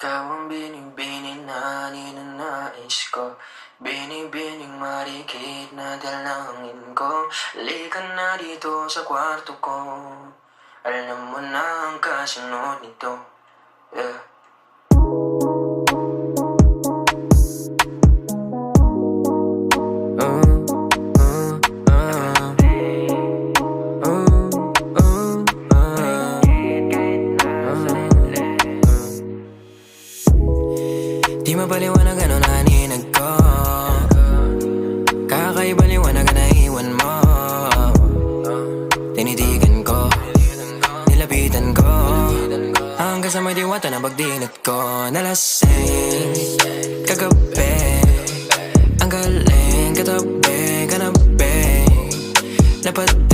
Ikaw ang binibining na ninanais ko. Binibining marikit na dalangin ko. Halika na dito sa kwarto ko. Alam mo na ang kasunod nito. Yeah. Di mapaliwanag ano naninag ko. Kakaiba liwanag na naiwan mo. Tinitigan ko, nilapitan ko, hanggang sa may diwata na pagdilat ko. Nalasing kagabi, ang galing katabi, kanabi, lapad